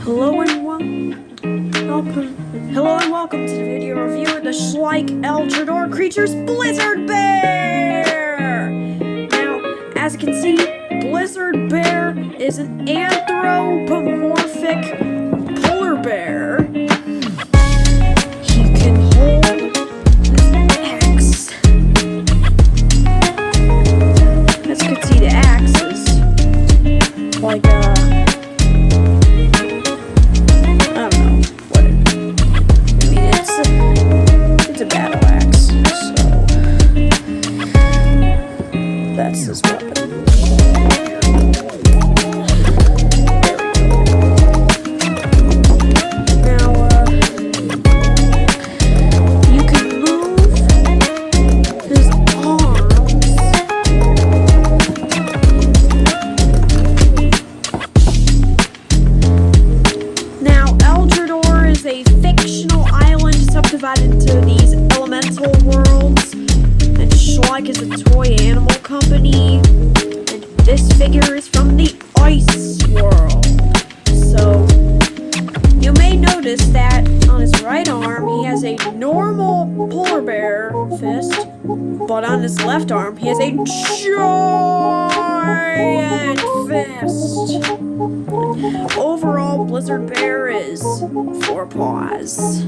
Hello and welcome to the video review of the Schleich Eldrador creature's Blizzard Bear! Now, as you can see, Blizzard Bear is an anthropomorphic polar bear. He can hold an axe. As you can see, the axe is like it's a battle axe, so that's his weapon. Now, you can move his arms. Now, Eldrador is a fictional island subdivided into these elemental worlds, and Schleich is a toy animal company, and this figure is from the ice world. So you may notice that on his right arm he has a normal polar bear fist, but on his left arm he has a giant fist. Overall, Blizzard Bear is 4 paws.